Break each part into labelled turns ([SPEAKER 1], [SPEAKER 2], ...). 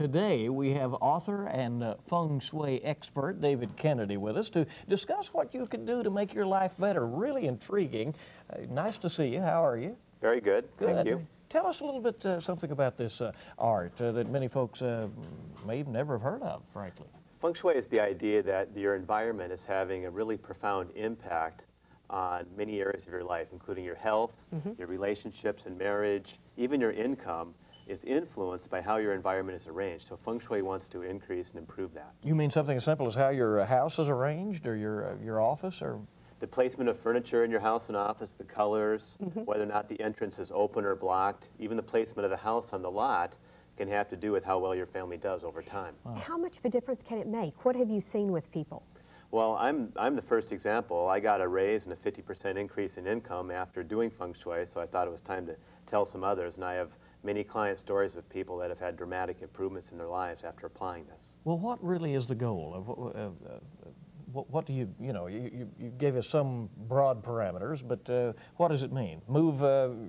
[SPEAKER 1] Today we have author and feng shui expert David Kennedy with us to discuss what you can do to make your life better. Really intriguing. Nice to see you. How are you?
[SPEAKER 2] Very good. Thank you.
[SPEAKER 1] Tell us a little bit something about this art that many folks may have never have heard of, frankly.
[SPEAKER 2] Feng Shui is the idea that your environment is having a really profound impact on many areas of your life, including your health, your relationships and marriage, even your income is influenced by how your environment is arranged. So Feng Shui wants to increase and improve that.
[SPEAKER 1] You mean something as simple as how your house is arranged, or your office, or?
[SPEAKER 2] The placement of furniture in your house and office, the colors, whether or not the entrance is open or blocked, even the placement of the house on the lot can have to do with how well your family does over time.
[SPEAKER 3] Wow. How much of a difference can it make? What have you seen with people?
[SPEAKER 2] Well, I'm the first example. I got a raise and a 50% increase in income after doing Feng Shui, so I thought it was time to tell some others, and I have many client stories of people that have had dramatic improvements in their lives after applying this.
[SPEAKER 1] Well, what really is the goal of what do you gave us some broad parameters, but what does it mean? Move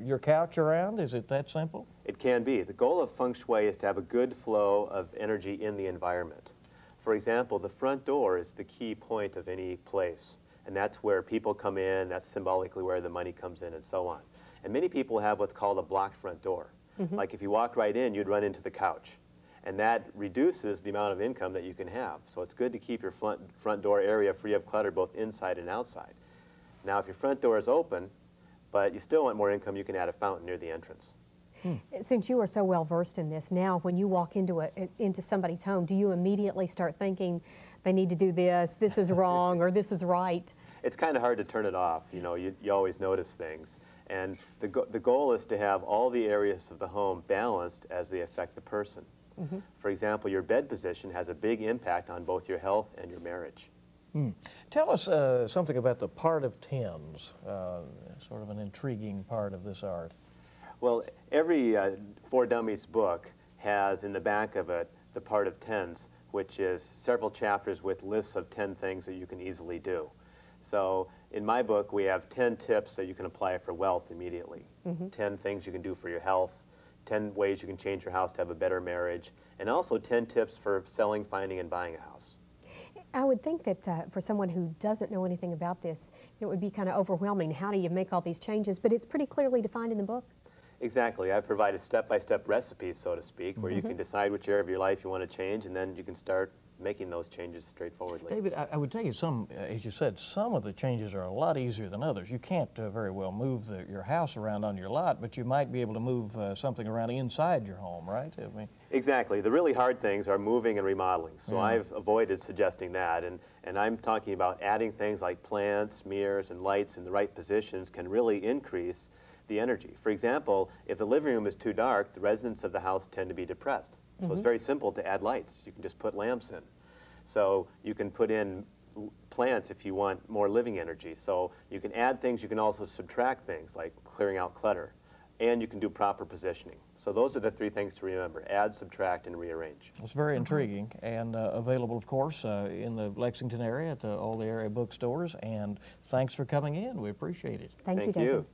[SPEAKER 1] your couch around? Is it that simple?
[SPEAKER 2] It can be. The goal of Feng Shui is to have a good flow of energy in the environment. For example, the front door is the key point of any place, and that's where people come in, that's symbolically where the money comes in, and so on. And many people have what's called a blocked front door. Like if you walk right in, you'd run into the couch. And that reduces the amount of income that you can have. So it's good to keep your front door area free of clutter both inside and outside. Now, if your front door is open, but you still want more income, you can add a fountain near the entrance.
[SPEAKER 3] Since you are so well versed in this, now when you walk into somebody's home, do you immediately start thinking they need to do this is wrong, or this is right?
[SPEAKER 2] It's kind of hard to turn it off. You know, you always notice things. And the goal is to have all the areas of the home balanced as they affect the person. For example, your bed position has a big impact on both your health and your marriage.
[SPEAKER 1] Tell us something about the part of tens, sort of an intriguing part of this art.
[SPEAKER 2] Well, every For Dummies book has in the back of it the part of tens, which is several chapters with lists of 10 things that you can easily do. So in my book, we have 10 tips that you can apply for wealth immediately, 10 things you can do for your health, 10 ways you can change your house to have a better marriage, and also 10 tips for selling, finding, and buying a house.
[SPEAKER 3] I would think that for someone who doesn't know anything about this, it would be kind of overwhelming. How do you make all these changes? But it's pretty clearly defined in the book.
[SPEAKER 2] Exactly. I've provided step-by-step recipes, so to speak, where you can decide which area of your life you want to change, and then you can start making those changes straightforwardly.
[SPEAKER 1] David, I would tell you as you said, some of the changes are a lot easier than others. You can't very well move your house around on your lot, but you might be able to move something around inside your home, right? I mean,
[SPEAKER 2] exactly. The really hard things are moving and remodeling, so I've avoided suggesting that, and I'm talking about adding things like plants, mirrors, and lights in the right positions can really increase the energy. For example, if the living room is too dark, the residents of the house tend to be depressed. So it's very simple to add lights. You can just put lamps in. So you can put in plants if you want more living energy. So you can add things, you can also subtract things like clearing out clutter. And you can do proper positioning. So those are the 3 things to remember: add, subtract, and rearrange.
[SPEAKER 1] It's very intriguing, and available, of course, in the Lexington area at all the area bookstores. And thanks for coming in. We appreciate it.
[SPEAKER 3] Thank you, David.